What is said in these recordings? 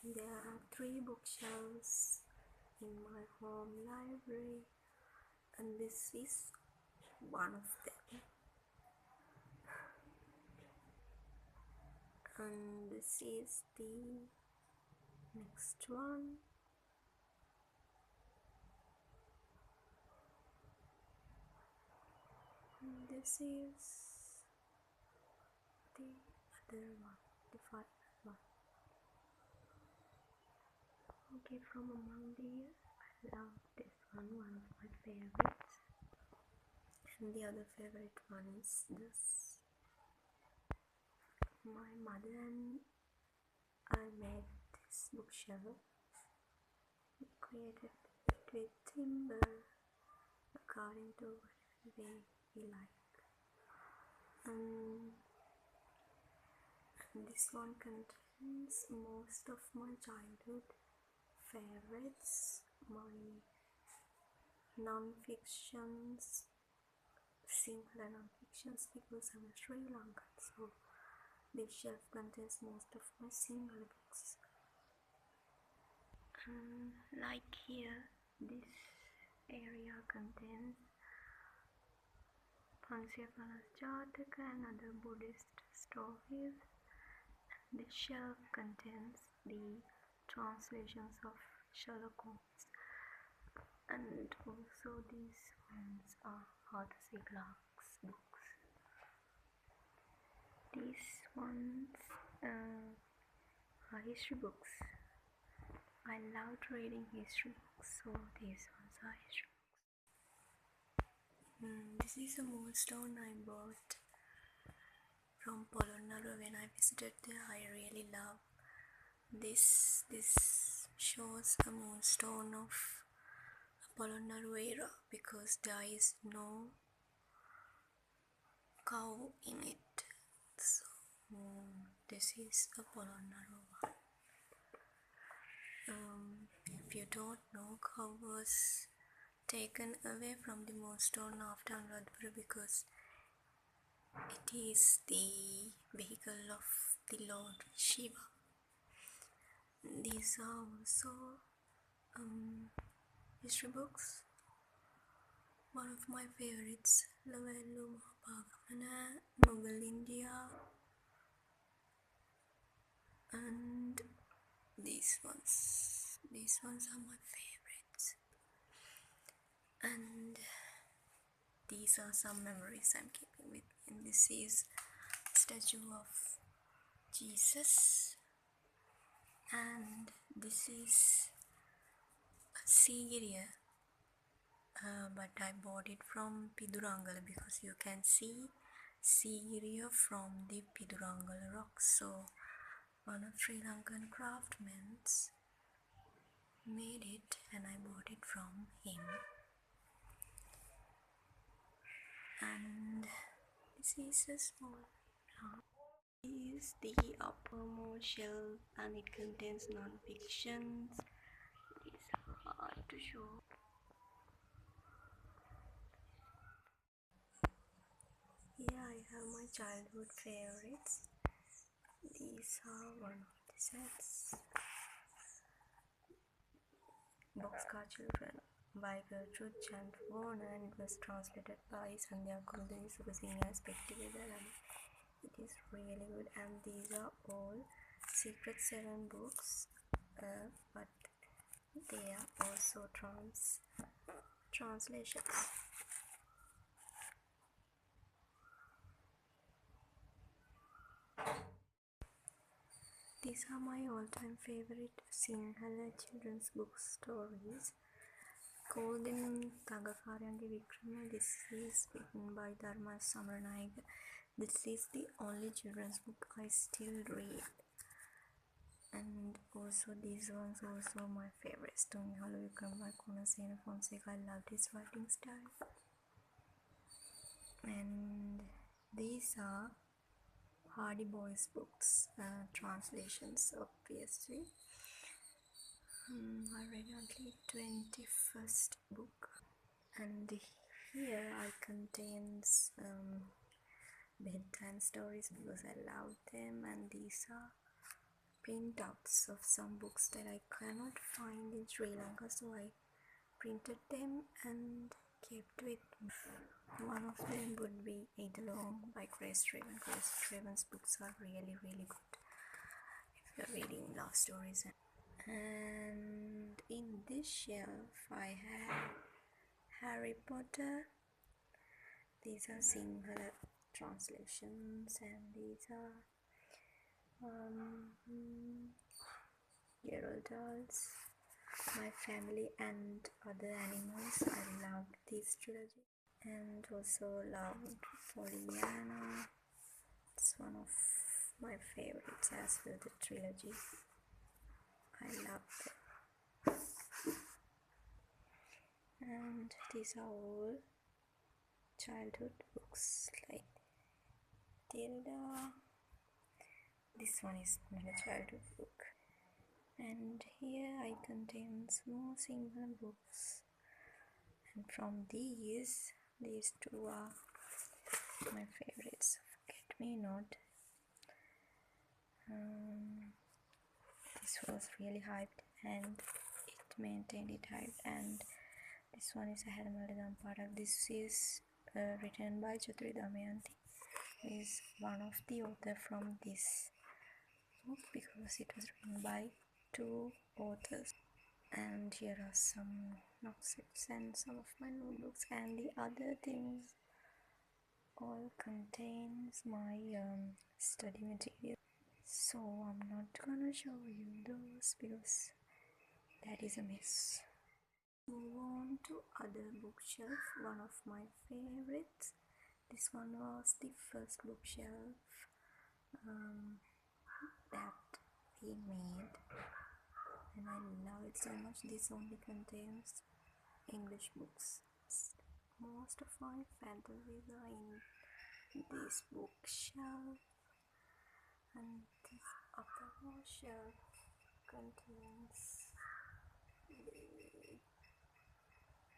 There are 3 bookshelves in my home library, and this is one of them. And this is the next one. And this is the other one, the final one. Okay, from among these, I love this one of my favorites. And the other favorite one is this. My mother and I made this bookshelf. We created it with timber according to what way we like. And this one contains most of my childhood favorites, my non-fictions, Sinhala non-fictions, because I'm a Sri Lankan, so this shelf contains most of my Sinhala books. Like here, this area contains Pansyapanas Jataka and other Buddhist stories. This shelf contains the translations of Sherlock Holmes, and also these ones are Arthur C. Clarke's books. These ones are history books. I loved reading history books, so these ones are history books. This is a moonstone I bought from Polonnaruwa when I visited there. I really love this. This shows a moonstone of Polonnaruwa era because there is no cow in it. So this is a Polonnaruwa one. If you don't know, cow was taken away from the moonstone after Anuradhapura because it is the vehicle of the Lord Shiva. These are also history books. One of my favorites, Lavellu Mahapagamana, Mughal India, and these ones are my favorites. And these are some memories I'm keeping with me. And this is statue of Jesus, and this is a Sigiriya, but I bought it from Pidurangala because you can see Sigiriya from the Pidurangala rocks. So one of Sri Lankan craftsmen made it and I bought it from him. And this is a small plant. This is the uppermost shelf and it contains non-fictions. These are hard to show. Here I have my childhood favorites. These are one of the sets. Boxcar Children by Gertrude Chant Warner, and it was translated by Sandhya Kuldevi Subhasini as Together, and it is really good. And these are all Secret 7 books, but they are also translations. These are my all-time favorite Sinhala children's book stories. Golden Tagakaryange Vikrama. This is written by Dharma Samaranayake. This is the only children's book I still read. And also these ones also my favorite. Stonehalo Vikram by Kunasena Fonseca. I loved his writing style. And these are Hardy Boys books, translations obviously. I read only 21st book, and here I contains bedtime stories because I love them, and these are printouts of some books that I cannot find in Sri Lanka, so I printed them and kept with me. One of them would be Eidalong by Grace Draven. Grace Draven's books are really good if you're reading love stories. And in this shelf I have Harry Potter. These are Sinhala translations, and these are Gerald Dahl's My Family and Other Animals. I love this trilogy, and also loved Pollyanna. It's one of my favorites as well, the trilogy. I love it. And these are all childhood books like Tilda. This one is not a childhood book. And here I contain more Sinhala books, and from these two are my favorites. Forget Me Not. This was really hyped and it maintained it hyped. And this one is a Hadamalda Parak. This is written by Chaturi Damayanti, who is one of the author from this book, because it was written by two authors. And here are some notebooks and some of my notebooks, and the other things all contains my study material. So I'm not gonna show you those because that is a mess. Move on to other bookshelf. One of my favorites. This one was the first bookshelf that we made, and I love it so much. This only contains English books. Most of my fantasies are in this bookshelf, and this upper shelf contains the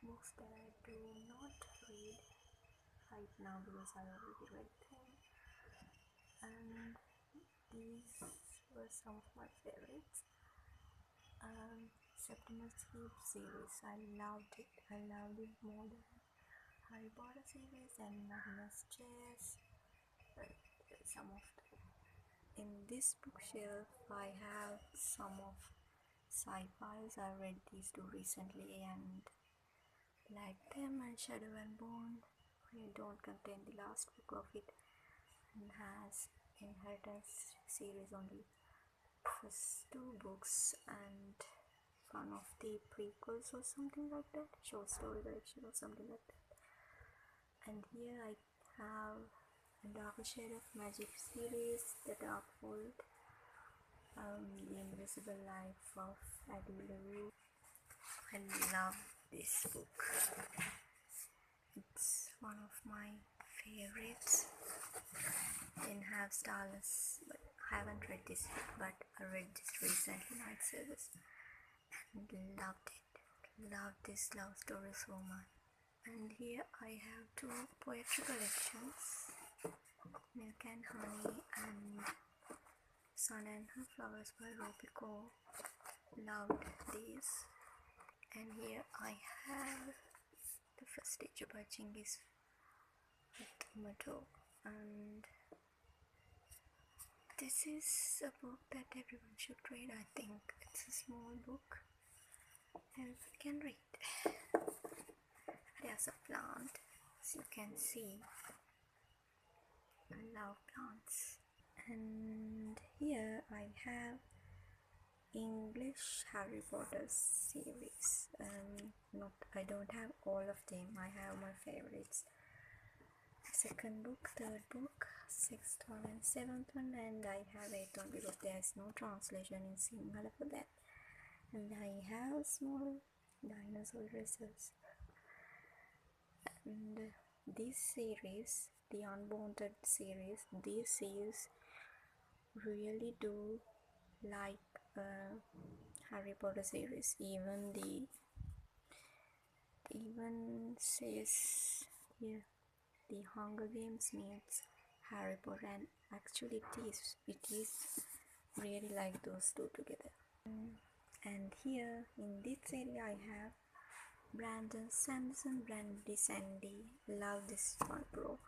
books that I do not read right now because I already read them. And these were some of my favorites. September Sleep series, I loved it. I loved it more than Harry Potter series and Nagina's Chess. Some of them. In this bookshelf I have some of sci-fis. I read these two recently and liked them. And Shadow and Bone, I don't contain the last book of it, and has Inheritance series only first two books and one of the prequels or something like that, short story collection or something like that. And here I have a Darker Shade of Magic series, The Dark World, The Invisible Life of Addie LaRue. I love this book. It's one of my favorites. Didn't have Starless, but I haven't read this book, but I read this recently, Night Service, and loved it. Loved this love story so much. And here I have two poetry collections, Milk and Honey and Sun and Her Flowers by Ropico. Loved these. And here I have The First Teacher by Chinggis Mato, and this is a book that everyone should read. I think it's a small book everyone can read. There's a plant, as you can see. I love plants. And here I have English Harry Potter series. I don't have all of them. I have my favorites. Second book, third book, sixth one and seventh one, and I have eighth one because there is no translation in Sinhala for that. And I have small dinosaur dresses. And this series, the Unwanted series, these series really do like Harry Potter series. Even says here, The Hunger Games meets Harry Potter, and actually it is really like those two together. And here in this area I have Brandon Sanderson, Brandy Sandy. Love this one, bro.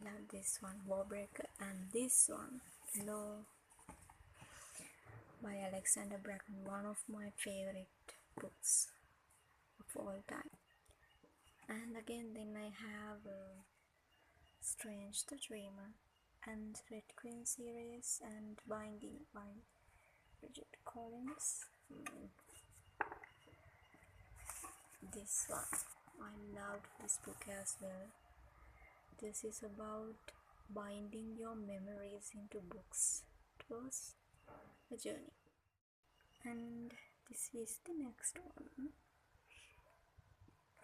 Love this one, Warbreaker, and this one, Law by Alexander Bracken, one of my favorite books of all time. And again, then I have Strange the Dreamer and Red Queen series and Binding by Bridget Collins. This one, I loved this book as well. This is about binding your memories into books. It was a journey. And this is the next one.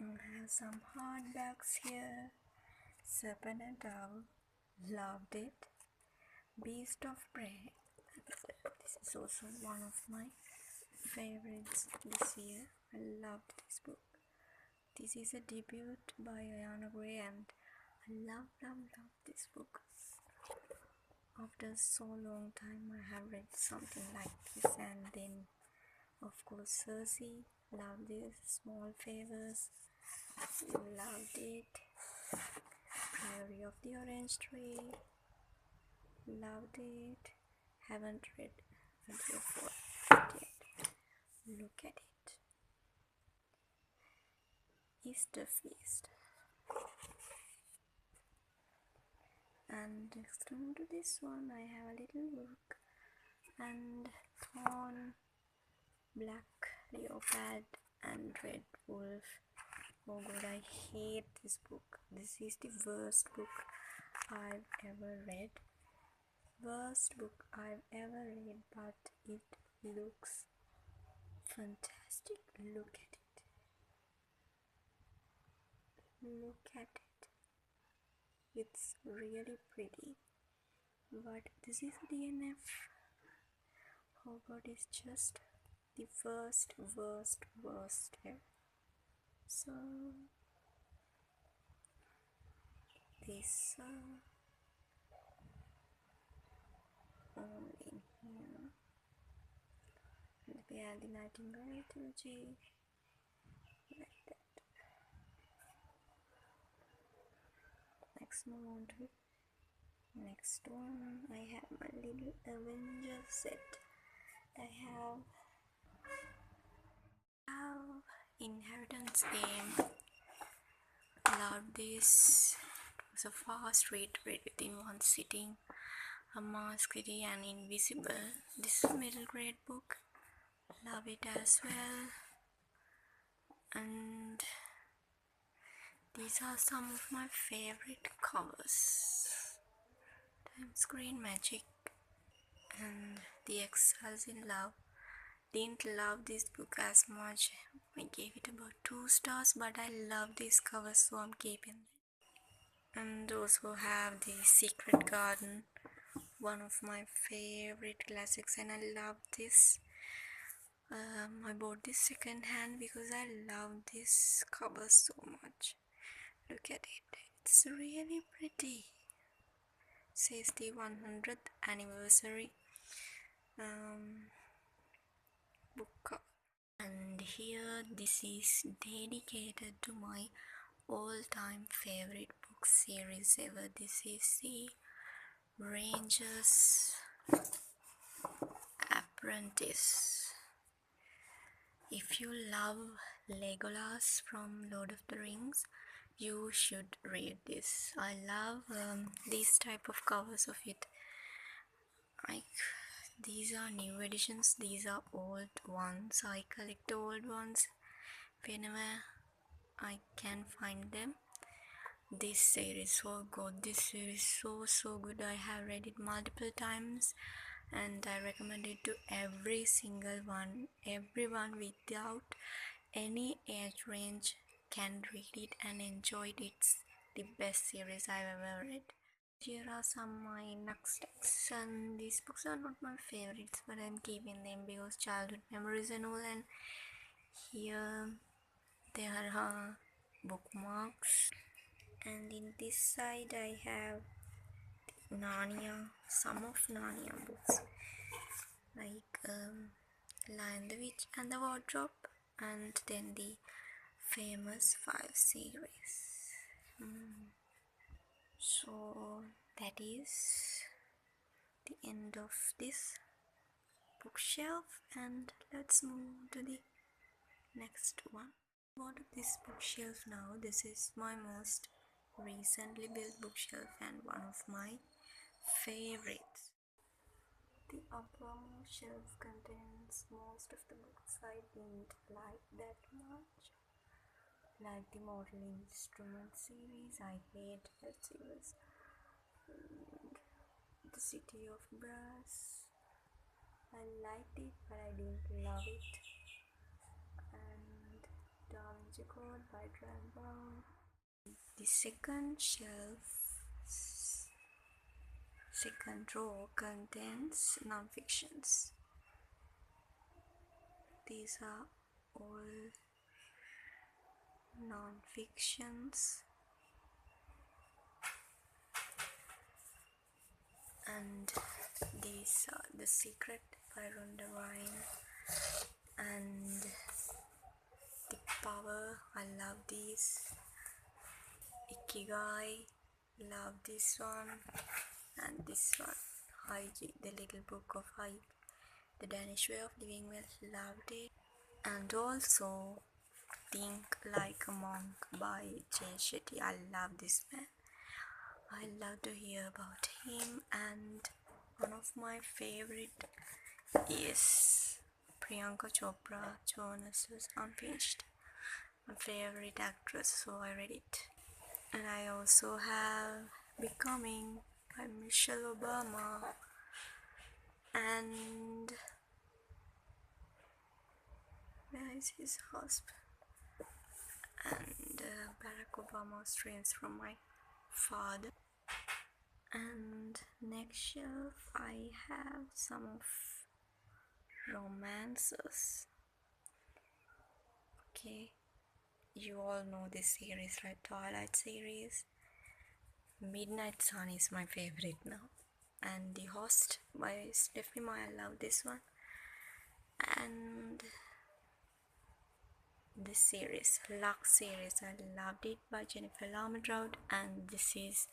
I have some hardbacks here. Serpent and Dove, loved it. Beast of Prey, this is also one of my favorites this year. I loved this book. This is a debut by Ayana Gray and I love this book. After so long time I have read something like this, and then of course Cersei, loved this. Small Favors, loved it. Priory of the Orange Tree, loved it. Haven't read until 4 yet. Look at it. Easter Feast. And next to this one I have a little book, and Thorn, Black Leopard and Red Wolf. Oh god, I hate this book. This is the worst book I've ever read. Worst book I've ever read, but it looks fantastic. Look at it. Look at it. It's really pretty. But this is DNF. Oh god, it's just the worst ever. So this only in here. And we add the Nightingale trilogy like that. Let's move on to next one. I have my little Avengers set. I have Inheritance Game. Loved this. It was a fast read within one sitting. A Mask City and Invisible. This is a middle grade book. Love it as well. And these are some of my favorite covers. Times Green Magic and The Exiles in Love. Didn't love this book as much. I gave it about 2 stars, but I love this cover, so I'm keeping it. And also have The Secret Garden, one of my favorite classics, and I love this. I bought this second hand because I love this cover so much. Look at it, it's really pretty. It says the 100th anniversary book cover. And here, this is dedicated to my all-time favorite book series ever. This is the Ranger's Apprentice. If you love Legolas from Lord of the Rings, you should read this. I love these type of covers of it. These are new editions, these are old ones. I collect the old ones whenever I can find them. This series so good. This series so good. I have read it multiple times and I recommend it to every single one. Everyone without any age range can read it and enjoy it. It's the best series I've ever read. Here are some of my next texts, and these books are not my favorites, but I'm keeping them because childhood memories and all. And here there are bookmarks, and in this side I have Narnia, some of Narnia books, like Lion the Witch and the Wardrobe, and then the famous 5 series. So that is the end of this bookshelf, and let's move to the next one. What is this bookshelf now? This is my most recently built bookshelf and one of my favorites. The uppermost shelf contains most of the books I didn't like that much, like the Mortal Instrument series. I hate that series. And the City of Brass, I liked it but I didn't love it. And Da Vinci Code by Dan Brown. The second row contains non-fictions. These are all non-fictions, and these are The Secret by Rhonda Rhimes and The Power. I love these. Ikigai, love this one, and this one, Hygiene, The Little Book of Hygiene, The Danish Way of Living Well, loved it. And also Think Like a Monk by Jay Shetty. I love this man. I love to hear about him. And one of my favorite is Priyanka Chopra, Jonas's Unfinished. My favorite actress, so I read it. And I also have Becoming by Michelle Obama and where is his husband? And Barack Obama's Dreams from My Father. And next shelf I have some of romances. Okay, you all know this series, right? Twilight series. Midnight Sun is my favorite now, and The Host by Stephanie Meyer. I love this one. And this series, Lux series, I loved it by Jennifer Armentrout, and this is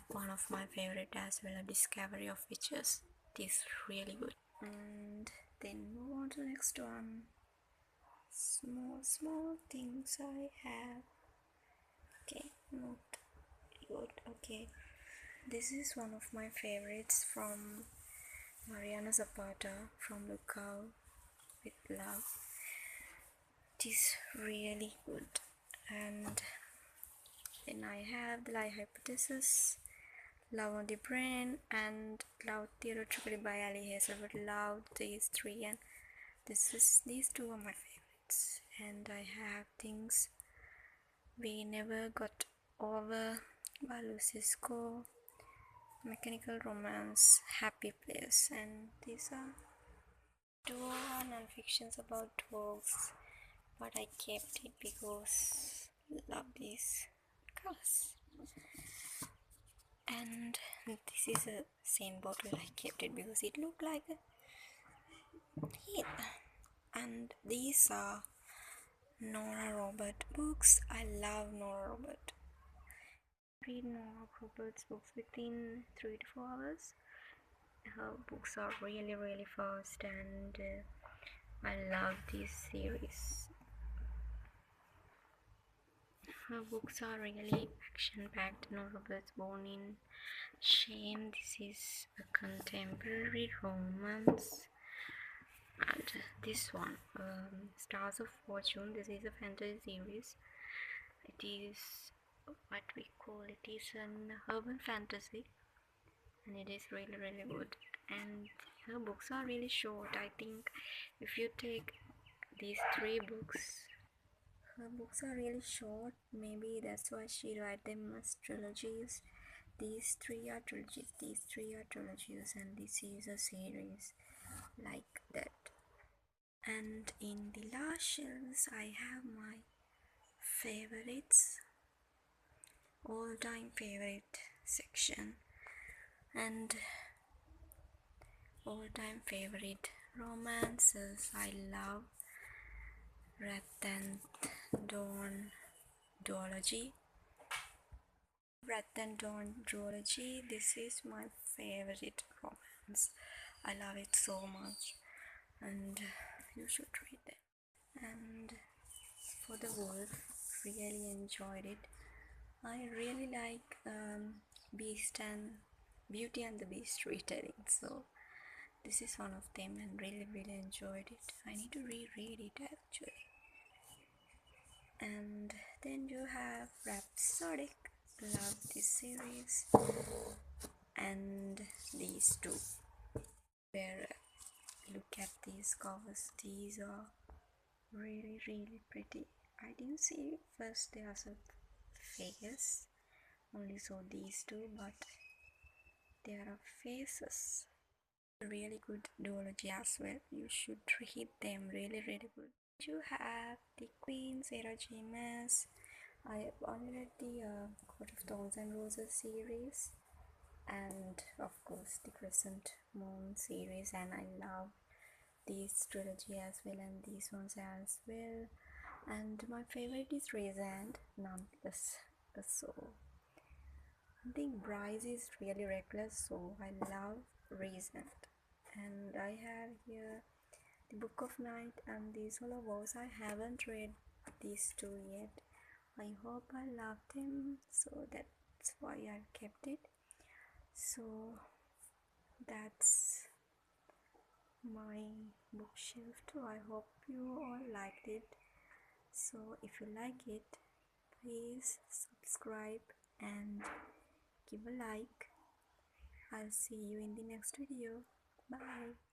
one of my favorite as well, A Discovery of Witches. It is really good. And then move on to the next one. Small things I have. Okay, not good. Okay, this is one of my favorites from Mariana Zapata, From Look Out with Love. It is really good. And then I have The Lie Hypothesis, Love on the Brain, and Love Theoretically by Ali Hazelwood. Love these three, and these two are my favorites. And I have Things We Never Got Over by Lucy Score, Mechanical Romance, Happy Place, and these are two non-fictions about dogs, but I kept it because I love these colors. And this is a same bottle. I kept it because it looked like a heat. And these are Nora Robert books. I love Nora Robert. Read Nora Roberts books within 3 to 4 hours. Her books are really fast, and I love this series. Her books are really action-packed. Nora Roberts, Born in Shame. This is a contemporary romance. And this one, Stars of Fortune. This is a fantasy series. It is what we call it is an urban fantasy, and it is really good. And her books are really short. I think if you take these 3 books, her books are really short. Maybe that's why she write them as trilogies. These 3 are trilogies, these 3 are trilogies, and this is a series like that. And in the last shelves I have my favorites, all-time favorite section. And all-time favorite romances, I love Wrath and Dawn duology. Wrath and Dawn duology. This is my favorite romance. I love it so much, and you should read it. And for the Wolf, really enjoyed it. I really like Beast and Beauty and the Beast retelling, so this is one of them, and really enjoyed it. I need to reread it actually. And then you have Rhapsodic. Love this series. And these two, where look at these covers. These are really pretty. I didn't see first they are some face, only saw these two, but there are faces. Really good duology as well. You should read them. Really good. You have the Queen Sarah James. I have only read the Court of Thorns and Roses series, and of course the Crescent Moon series, and I love this trilogy as well, and these ones as well. And my favorite is Raisin, nonetheless. So I think Bryce is really reckless, so I love Raisin. And I have here the Book of Night and the Solo Wars. I haven't read these two yet. I hope I love them, so that's why I've kept it. So that's my bookshelf too. I hope you all liked it. So if you like it, please subscribe and give a like. I'll see you in the next video. Bye.